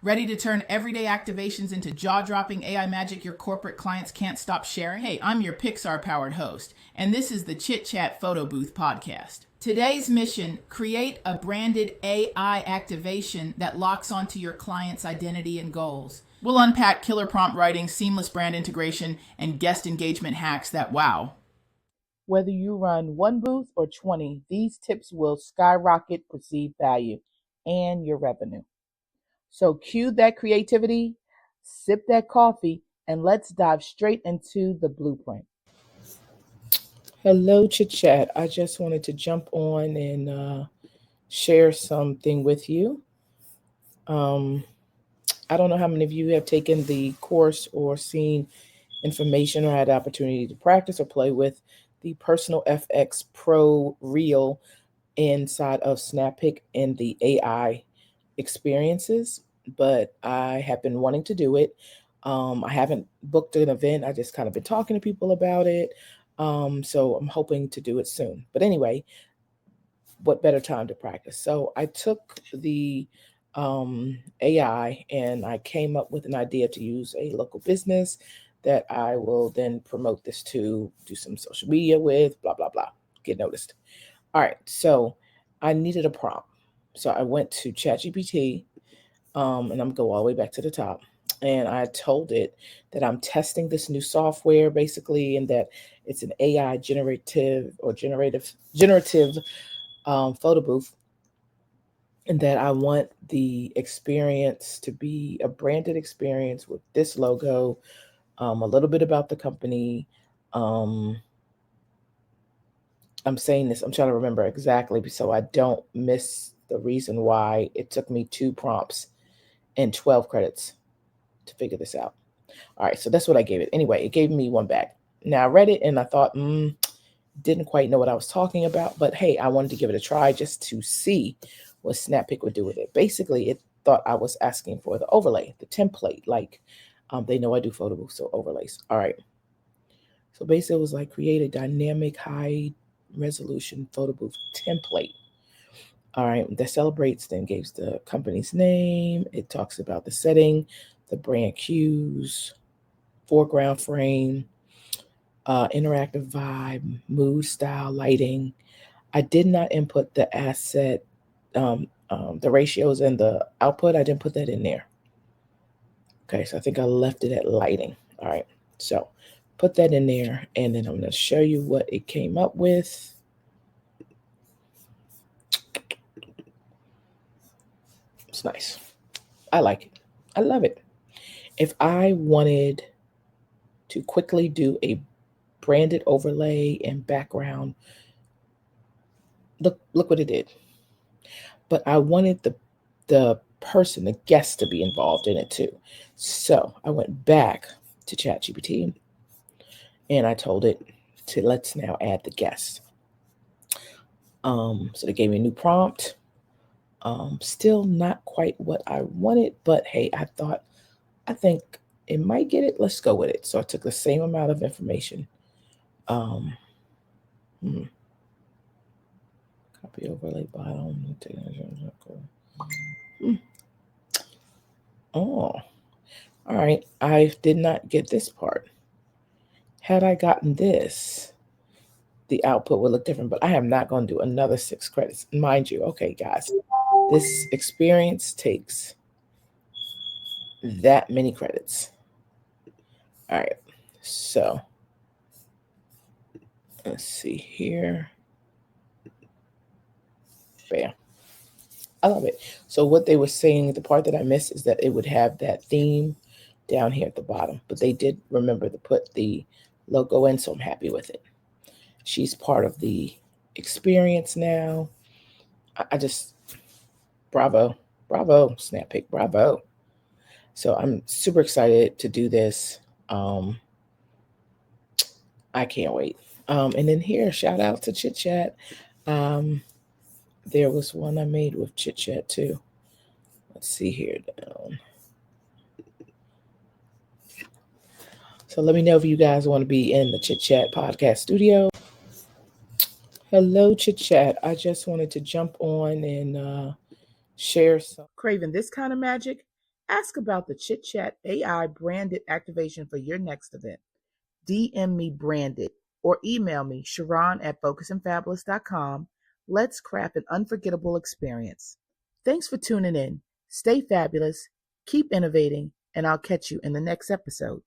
Ready to turn everyday activations into jaw-dropping AI magic your corporate clients can't stop sharing? Hey, I'm your Pixar-powered host, and this is the Chit Chat Photo Booth podcast. Today's mission, create a branded AI activation that locks onto your client's identity and goals. We'll unpack killer prompt writing, seamless brand integration, and guest engagement hacks that wow. Whether you run one booth or 20, these tips will skyrocket perceived value and your revenue. So cue that creativity, sip that coffee, and let's dive straight into the blueprint. Hello, Chit Chat. I just wanted to jump on and share something with you. I don't know how many of you have taken the course or seen information or had the opportunity to practice or play with the Personal FX Pro Reel inside of SnapPic and the AI experiences, but I have been wanting to do it. I haven't booked an event. I just kind of been talking to people about it. So I'm hoping to do it soon. But anyway, what better time to practice? So I took the AI and I came up with an idea to use a local business that I will then promote this to, do some social media with, blah, blah, blah, get noticed. All right, so I needed a prompt. So I went to ChatGPT, and I'm going to go all the way back to the top. And I told it that I'm testing this new software basically, and that it's an AI generative photo booth, and that I want the experience to be a branded experience with this logo, a little bit about the company. I'm saying this, I'm trying to remember exactly so I don't miss the reason why it took me 2 prompts and 12 credits to figure this out. All right, so that's what I gave it. Anyway, it gave me 1 back. Now I read it and I thought, didn't quite know what I was talking about, but hey, I wanted to give it a try just to see what SnapPic would do with it. Basically, it thought I was asking for the overlay, the template, like they know I do photo booths, so overlays. All right. So basically, it was like create a dynamic high resolution photo booth template. All right, that celebrates, then gives the company's name. It talks about the setting, the brand cues, foreground frame, interactive vibe, mood, style, lighting. I did not input the asset, the ratios and the output. I didn't put that in there. Okay, so I think I left it at lighting. All right, so put that in there, and then I'm going to show you what it came up with. It's nice. I like it. I love it. If I wanted to quickly do a branded overlay and background, look what it did. But I wanted the person, the guest, to be involved in it too. So I went back to ChatGPT and I told it to let's now add the guest. So they gave me a new prompt. Still not quite what I wanted, but hey, I think it might get it. Let's go with it. So I took the same amount of information. Copy overlay bottom. Oh, all right. I did not get this part. Had I gotten this, the output would look different, but I am not going to do another 6 credits. Mind you, okay, guys, this experience takes that many credits. All right, so let's see here. Bam. I love it. So what they were saying, the part that I missed is that it would have that theme down here at the bottom, but they did remember to put the logo in, so I'm happy with it. She's part of the experience now. I just, bravo, SnapPic, bravo. So I'm super excited to do this. I can't wait. And then here, shout out to Chit Chat. There was one I made with Chit Chat too. Let's see here down. So let me know if you guys want to be in the Chit Chat podcast studio. Hello, Chit Chat. I just wanted to jump on and share some. Craving this kind of magic? Ask about the Chit Chat AI branded activation for your next event. DM me branded or email me, Sharone@focusandfabulous.com. Let's craft an unforgettable experience. Thanks for tuning in. Stay fabulous, keep innovating, and I'll catch you in the next episode.